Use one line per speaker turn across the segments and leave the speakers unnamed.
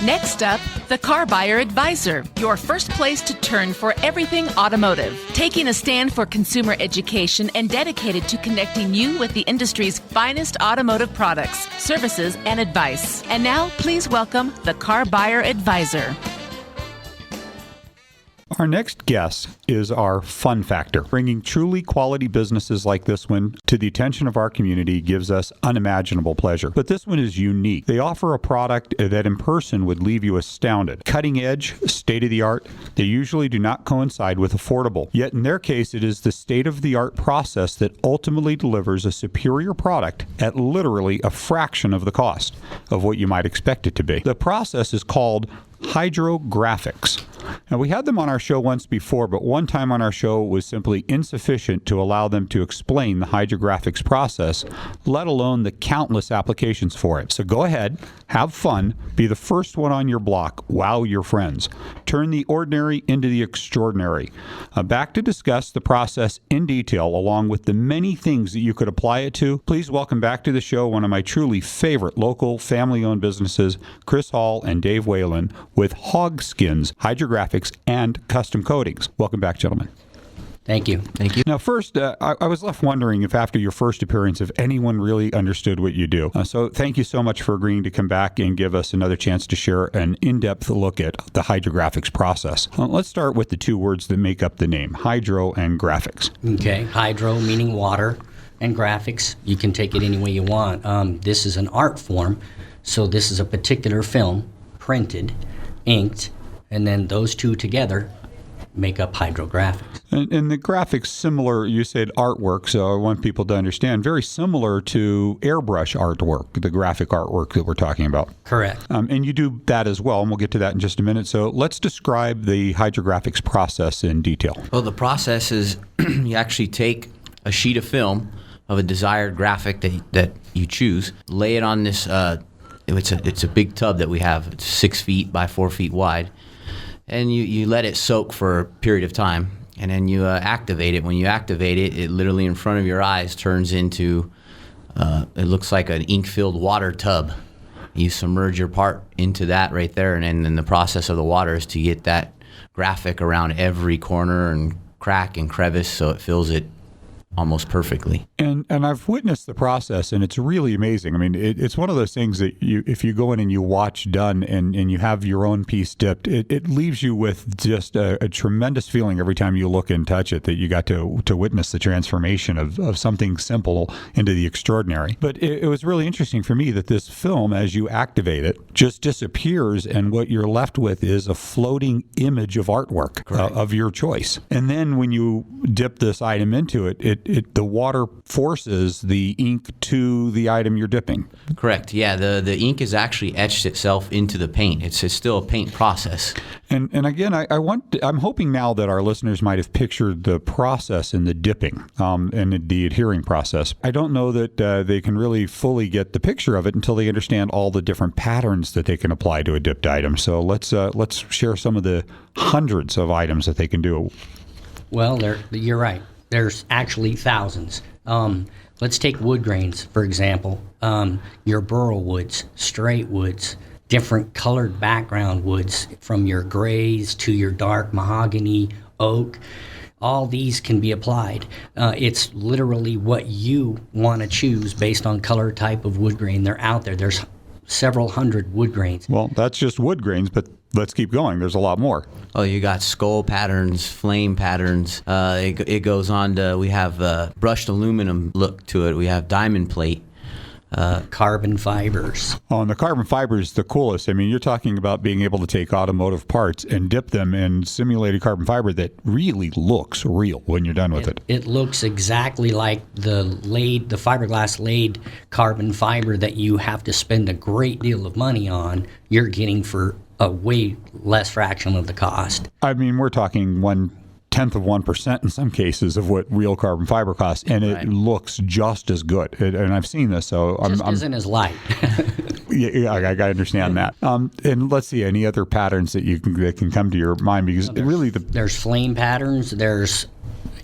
Next up, the CarBuyer Advisor, your first place to turn for everything automotive. Taking a stand for consumer education and dedicated to connecting you with the industry's finest automotive products, services, and advice. And now, please welcome the CarBuyer Advisor.
Our next guest is our fun factor. Bringing truly quality businesses like this one to the attention of our community gives us unimaginable pleasure. But this one is unique. They offer a product that in person would leave you astounded. Cutting edge, state-of-the-art, they usually do not coincide with affordable. Yet in their case, it is the state-of-the-art process that ultimately delivers a superior product at literally a fraction of the cost of what you might expect it to be. The process is called Hydrographics. Now, we had them on our show once before, but one time on our show was simply insufficient to allow them to explain the hydrographics process, let alone the countless applications for it. So go ahead, have fun, be the first one on your block, wow your friends. Turn the ordinary into the extraordinary. Back to discuss the process in detail, along with the many things that you could apply it to. Please welcome back to the show one of my truly favorite local family-owned businesses, Chris Hall and Dave Whalen, with Hogg Skinz, Hydrographics, and Custom Coatings. Welcome back, gentlemen.
Thank you.
Thank you.
Now, first, I was left wondering if after your first appearance, if anyone really understood what you do. So thank you so much for agreeing to come back and give us another chance to share an in-depth look at the hydrographics process. Let's start with the two words that make up the name, hydro and graphics.
Okay. Hydro meaning water, and graphics, you can take it any way you want. This is an art form, so this is a particular film, printed, inked, and then those two together make up hydrographics.
And the graphics similar, you said artwork, so I want people to understand, very similar to airbrush artwork, the graphic artwork that we're talking about.
Correct. And
you do that as well, and we'll get to that in just a minute. So let's describe the hydrographics process in detail.
Well, the process is you actually take a sheet of film of a desired graphic that you choose, lay it on this, it's a big tub that we have, it's 6 feet by 4 feet wide, and you let it soak for a period of time, and then you activate it. When you activate it, it literally in front of your eyes turns into, it looks like an ink-filled water tub. You submerge your part into that right there, and then the process of the water is to get that graphic around every corner and crack and crevice so it fills it almost perfectly.
And I've witnessed the process, and it's really amazing. I mean, it's one of those things that if you go in and you watch done and you have your own piece dipped, it leaves you with just a tremendous feeling every time you look and touch it that you got to witness the transformation of something simple into the extraordinary. But it was really interesting for me that this film, as you activate it, just disappears, and what you're left with is a floating image of artwork of your choice. And then when you dip this item into it, the water forces the ink to the item you're dipping.
Correct. Yeah, the ink is actually etched itself into the paint. It's still a paint process.
And again, I'm hoping now that our listeners might have pictured the process in the dipping and the adhering process. I don't know that they can really fully get the picture of it until they understand all the different patterns that they can apply to a dipped item. So let's share some of the hundreds of items that they can do.
Well, you're right. There's actually thousands. Let's take wood grains, for example. Your burl woods, straight woods, different colored background woods, from your grays to your dark mahogany, oak. All these can be applied. It's literally what you want to choose based on color type of wood grain. They're out there. There's several hundred wood grains.
Well, that's just wood grains, but let's keep going. There's a lot more.
Oh, you got skull patterns, flame patterns. It goes on to, we have brushed aluminum look to it. We have diamond plate.
Carbon fibers.
Oh, and the carbon fiber is the coolest. I mean, you're talking about being able to take automotive parts and dip them in simulated carbon fiber that really looks real when you're done with it.
It looks exactly like the fiberglass laid carbon fiber that you have to spend a great deal of money on. You're getting for a way less fraction of the cost.
I mean, we're talking 1/10 of 1% in some cases of what real carbon fiber costs, and it looks just as good. And I've seen this, so
isn't as light.
Yeah, I understand that. And let's see, any other patterns that can come to your mind, because really
there's flame patterns. There's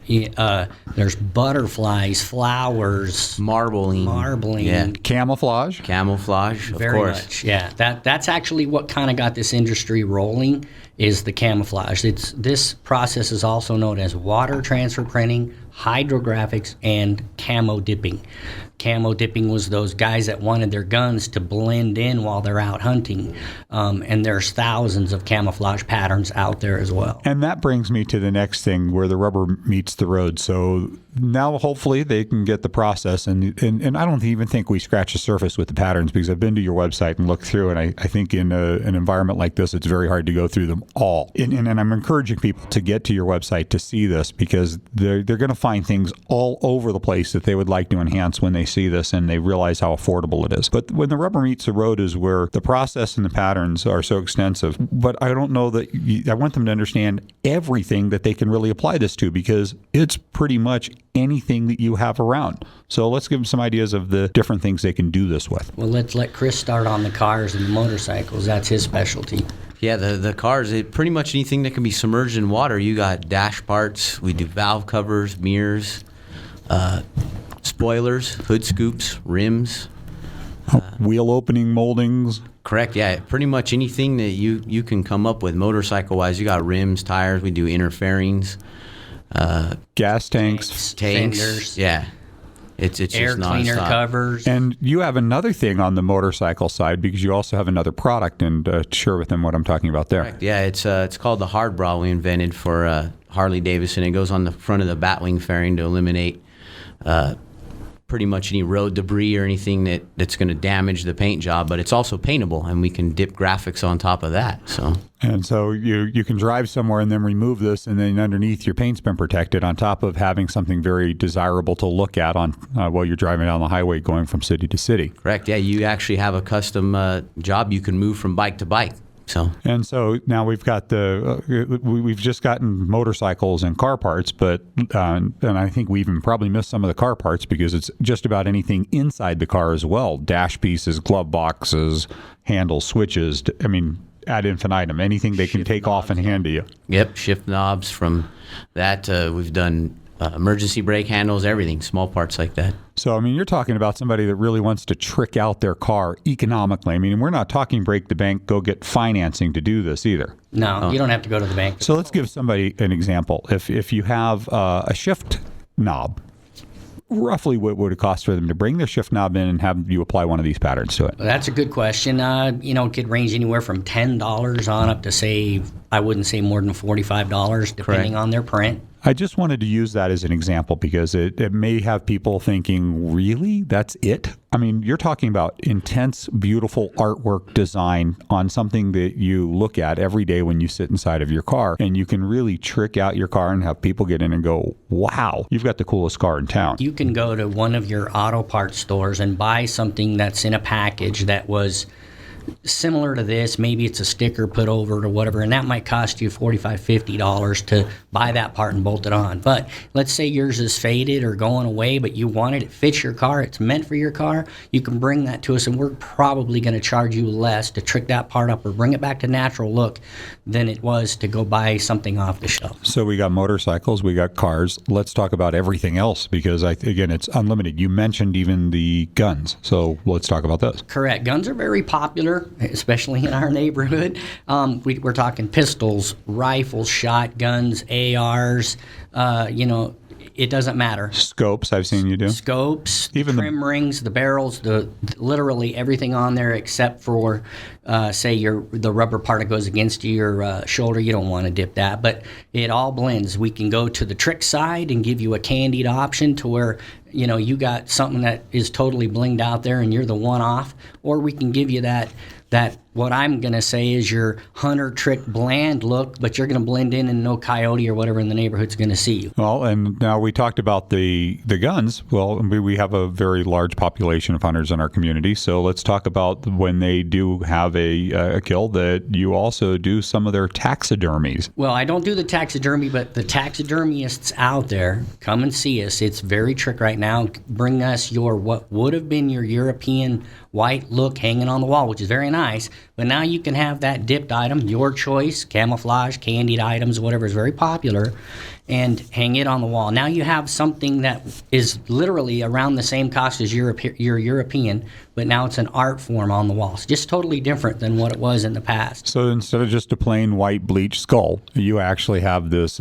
There's butterflies, flowers,
Marbling. Yeah.
Camouflage.
Camouflage, of
very
course.
much. Yeah, that's actually what kind of got this industry rolling, is the camouflage. This process is also known as water transfer printing, hydrographics, and camo dipping. Camo dipping was those guys that wanted their guns to blend in while they're out hunting, and there's thousands of camouflage patterns out there as well.
And that brings me to the next thing, where the rubber meets the road. So now hopefully they can get the process, and I don't even think we scratch the surface with the patterns, because I've been to your website and looked through, and I think in an environment like this, it's very hard to go through them all. And I'm encouraging people to get to your website to see this, because they're going to find things all over the place that they would like to enhance when they see this and they realize how affordable it is. But when the rubber meets the road is where the process and the patterns are so extensive. But I don't know that I want them to understand everything that they can really apply this to, because it's pretty much anything that you have around. So let's give them some ideas of the different things they can do this with.
Well, let's let Chris start on the cars and the motorcycles. That's his specialty.
Yeah, the cars, pretty much anything that can be submerged in water. You got dash parts, we do valve covers, mirrors, spoilers, hood scoops, rims.
Wheel opening moldings.
Correct, yeah. Pretty much anything that you can come up with motorcycle-wise. You got rims, tires, we do interfairings.
Gas tanks.
Fenders.
Yeah. It's
Air
just
cleaner
nonstop.
covers.
And you have another thing on the motorcycle side, because you also have another product, and share with them what I'm talking about there.
Correct. Yeah, it's called the hard bra we invented for Harley Davidson. It goes on the front of the Batwing fairing to eliminate pretty much any road debris or anything that's going to damage the paint job, but it's also paintable, and we can dip graphics on top of that. So
you can drive somewhere and then remove this, and then underneath your paint's been protected, on top of having something very desirable to look at on while you're driving down the highway going from city to city.
Correct. Yeah, you actually have a custom job you can move from bike to bike. So
now we've got we've just gotten motorcycles and car parts, but and I think we even probably missed some of the car parts, because it's just about anything inside the car as well: dash pieces, glove boxes, handles, switches. I mean, ad infinitum, anything they can take off and hand to you.
Yep, shift knobs. From that, we've done emergency brake handles, everything, small parts like that.
So, I mean, you're talking about somebody that really wants to trick out their car economically. I mean, we're not talking break the bank, go get financing to do this either.
No, you don't have to go to the bank.
So let's give somebody an example. If you have a shift knob, roughly what would it cost for them to bring their shift knob in and have you apply one of these patterns to it?
Well, that's a good question. It could range anywhere from $10 on up to, say, I wouldn't say more than $45, depending on their print.
I just wanted to use that as an example, because it may have people thinking, really? That's it? I mean, you're talking about intense, beautiful artwork design on something that you look at every day when you sit inside of your car, and you can really trick out your car and have people get in and go, wow, you've got the coolest car in town.
You can go to one of your auto parts stores and buy something that's in a package that was similar to this. Maybe it's a sticker put over it or whatever, and that might cost you $45, $50 to buy that part and bolt it on. But let's say yours is faded or going away, but you want it, it fits your car, it's meant for your car. You can bring that to us, and we're probably going to charge you less to trick that part up or bring it back to natural look than it was to go buy something off the shelf.
So we got motorcycles, we got cars. Let's talk about everything else, because again, it's unlimited. You mentioned even the guns, so let's talk about those.
Correct. Guns are very popular, especially in our neighborhood. We're talking pistols, rifles, shotguns, ARs, it doesn't matter.
Scopes, I've seen you do.
Scopes,
even
trim rings, the barrels, literally everything on there except for, say, the rubber part that goes against your shoulder. You don't want to dip that, but it all blends. We can go to the trick side and give you a candied option to where you got something that is totally blinged out there and you're the one-off, or we can give you that what I'm going to say is your hunter trick bland look, but you're going to blend in and no coyote or whatever in the neighborhood's going to see you.
Well, and now we talked about the guns. Well, we have a very large population of hunters in our community, so let's talk about when they do have a kill, that you also do some of their taxidermies.
Well, I don't do the taxidermy, but the taxidermists out there, come and see us. It's very trick right now. Bring us what would have been your European white look hanging on the wall, which is very nice. But now you can have that dipped item, your choice, camouflage, candied items, whatever is very popular. and hang it on the wall. Now you have something that is literally around the same cost as your European, but now it's an art form on the wall. It's just totally different than what it was in the past.
So instead of just a plain white bleached skull, you actually have this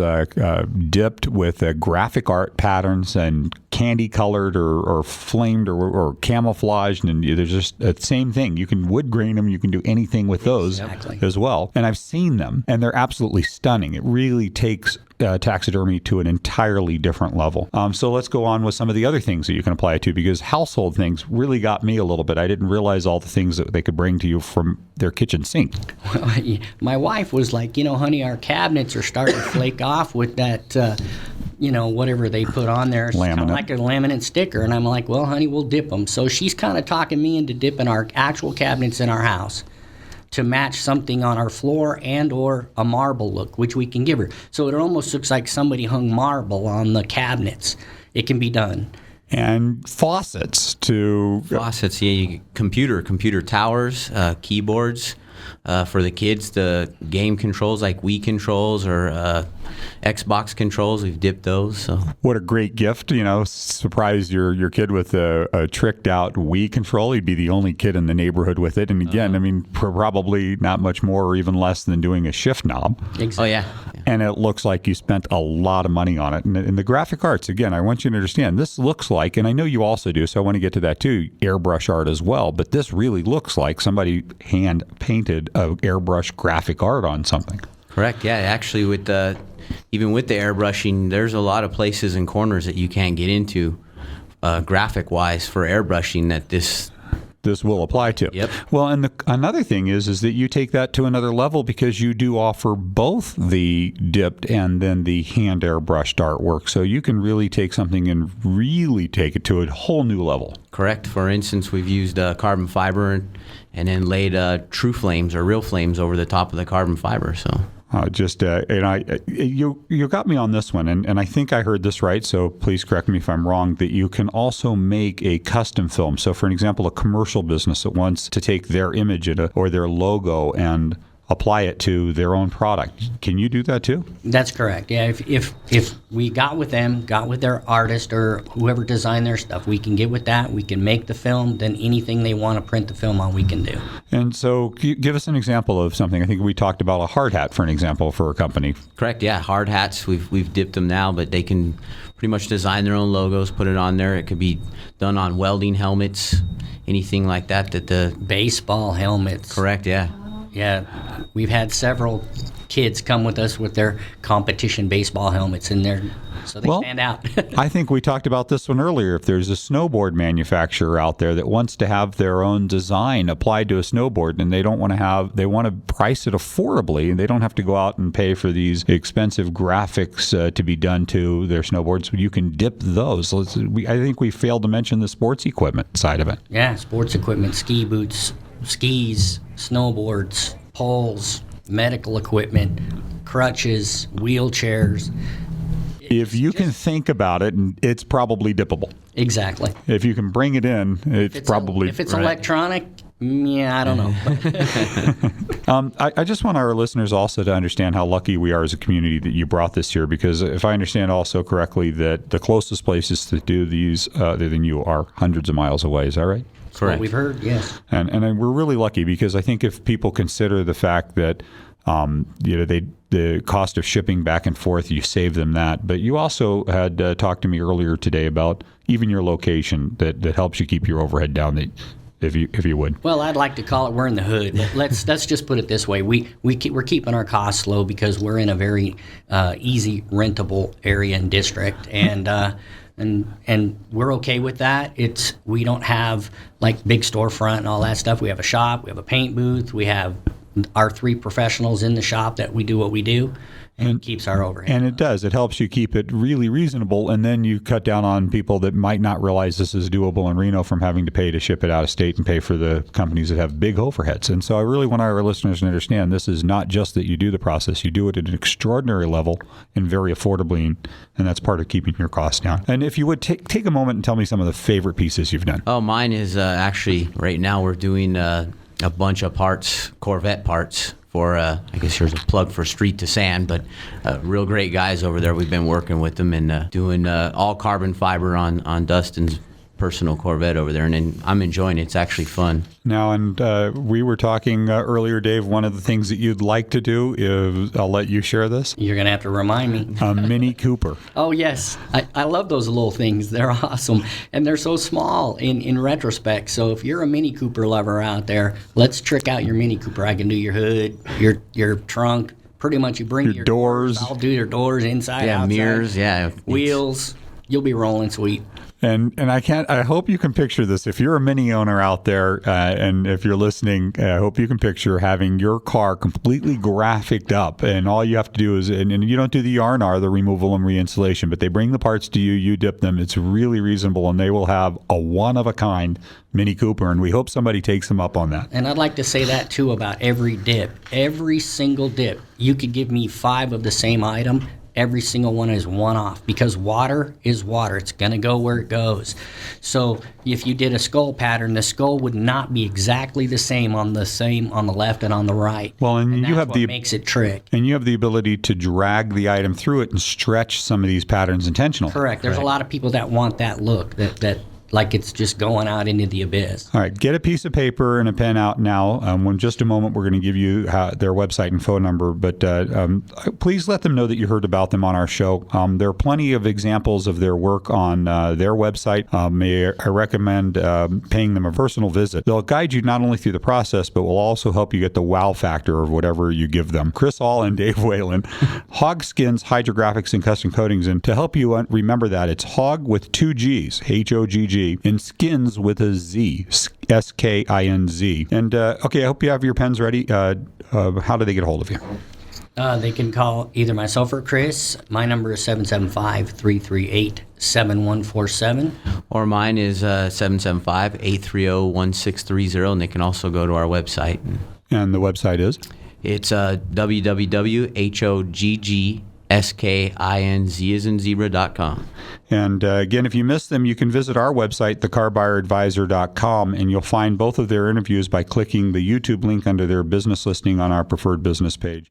dipped with graphic art patterns and candy colored or flamed or camouflaged, and there's just the same thing. You can wood grain them. You can do anything with those as well. And I've seen them, and they're absolutely stunning. It really takes taxidermy to an entirely different level. So let's go on with some of the other things that you can apply it to, because household things really got me a little bit. I didn't realize all the things that they could bring to you from their kitchen sink.
My wife was like, honey, our cabinets are starting to flake off with that, whatever they put on there. It's kind of like a laminate sticker. And I'm like, well, honey, we'll dip them. So she's kind of talking me into dipping our actual cabinets in our house to match something on our floor and or a marble look, which we can give her. So it almost looks like somebody hung marble on the cabinets. It can be done.
And faucets,
yeah, computer towers, keyboards. For the kids, the game controls like Wii controls or Xbox controls, we've dipped those. So
what a great gift! Surprise your kid with a tricked out Wii control. He'd be the only kid in the neighborhood with it. And again, probably not much more or even less than doing a shift knob.
Exactly.
Oh yeah.
And it looks like you spent a lot of money on it. And the graphic arts, again, I want you to understand, this looks like, and I know you also do, so I want to get to that too, airbrush art as well. But this really looks like somebody hand painted a airbrush graphic art on something.
Correct. Yeah. Actually, even with the airbrushing, there's a lot of places and corners that you can't get into graphic-wise for airbrushing that this will apply to.
Yep. Well, and another thing is that you take that to another level because you do offer both the dipped and then the hand airbrushed artwork. So you can really take something and really take it to a whole new level.
Correct. For instance, we've used carbon fiber and then laid true flames or real flames over the top of the carbon fiber. So.
You got me on this one, and I think I heard this right, so please correct me if I'm wrong, that you can also make a custom film. So for an example, a commercial business that wants to take their image or their logo and apply it to their own product. Can you do that too?
That's correct. Yeah, if we got with their artist or whoever designed their stuff, we can get with that. We can make the film. Then anything they want to print the film on, we can do.
And so, give us an example of something. I think we talked about a hard hat for an example for a company.
Correct. Yeah, hard hats. We've dipped them now, but they can pretty much design their own logos, put it on there. It could be done on welding helmets, anything like that. The
baseball helmets.
Correct. Yeah.
Yeah, we've had several kids come with us with their competition baseball helmets in there, so they stand out.
I think we talked about this one earlier. If there's a snowboard manufacturer out there that wants to have their own design applied to a snowboard, and they want to price it affordably, and they don't have to go out and pay for these expensive graphics to be done to their snowboards, you can dip those. I think we failed to mention the sports equipment side of it.
Yeah, sports equipment, ski boots, skis, snowboards, poles, medical equipment, crutches, wheelchairs.
If you can think about it, it's probably dippable.
Exactly.
If you can bring it in, it's probably...
If it's electronic, I don't know.
I just want our listeners also to understand how lucky we are as a community that you brought this here, because if I understand also correctly that the closest places to do these other than you are hundreds of miles away. Is that right?
Correct. What we've heard, yes.
And we're really lucky because I think if people consider the fact that the cost of shipping back and forth, you save them that. But you also had talked to me earlier today about even your location that helps you keep your overhead down. If you would.
Well, I'd like to call it we're in the hood. But let's just put it this way: we're keeping our costs low because we're in a very easy rentable area and district, and we're okay with that. We don't have like big storefront and all that stuff. We have a shop, we have a paint booth, we have our 3 professionals in the shop that we do what we do, and it keeps our overhead.
And it does. It helps you keep it really reasonable, and then you cut down on people that might not realize this is doable in Reno from having to pay to ship it out of state and pay for the companies that have big overheads. And so I really want our listeners to understand this is not just that you do the process, you do it at an extraordinary level and very affordably, and that's part of keeping your costs down. And if you would take a moment and tell me some of the favorite pieces you've done.
Oh, mine is actually right now we're doing a bunch of parts, Corvette parts for, I guess here's a plug for Street to Sand, but real great guys over there. We've been working with them and doing all carbon fiber on Dustin's personal Corvette over there, and I'm enjoying it. It's actually fun.
Now, and we were talking earlier, Dave, one of the things that you'd like to do is, I'll let you share this,
You're going to have to remind me.
a Mini Cooper.
Oh, yes. I love those little things. They're awesome. And they're so small in retrospect. So if you're a Mini Cooper lover out there, let's trick out your Mini Cooper. I can do your hood, your trunk. Pretty much you bring
Your doors.
I'll do your doors inside,
Yeah,
outside.
mirrors, yeah.
Wheels. You'll be rolling sweet.
And I hope you can picture this. If you're a Mini owner out there, and if you're listening, I hope you can picture having your car completely graphicked up, and all you have to do is, and you don't do the R&R, the removal and reinstallation, but they bring the parts to you, you dip them. It's really reasonable, and they will have a one-of-a-kind Mini Cooper, and we hope somebody takes them up on that.
And I'd like to say that, too, about every dip. Every single dip. You could give me 5 of the same item. Every single one is one off, because water is water. It's going to go where it goes. So if you did a skull pattern, the skull would not be exactly the same on the left and on the right.
Well, and you
that's
have
what makes it trick.
And you have the ability to drag the item through it and stretch some of these patterns intentionally.
Correct. There's a lot of people that want that look, that like it's just going out into the abyss.
All right, get a piece of paper and a pen out now. In just a moment, we're going to give you their website and phone number, but please let them know that you heard about them on our show. There are plenty of examples of their work on their website. I recommend paying them a personal visit. They'll guide you not only through the process, but will also help you get the wow factor of whatever you give them. Chris Hall and Dave Whalen, Hogg, Skinz, Hydrographics, and Custom Coatings. And to help you remember that, it's Hogg with 2 G's, H-O-G-G, and Skinz with a Z, S-K-I-N-Z. And, okay, I hope you have your pens ready. How do they get a hold of you?
They can call either myself or Chris. My number is 775-338-7147.
Or mine is 775-830-1630, and they can also go to our website.
And the website is?
It's www.HOGGSKINZ.com.
And again, if you missed them, you can visit our website, theCarBuyerAdvisor.com, and you'll find both of their interviews by clicking the YouTube link under their business listing on our preferred business page.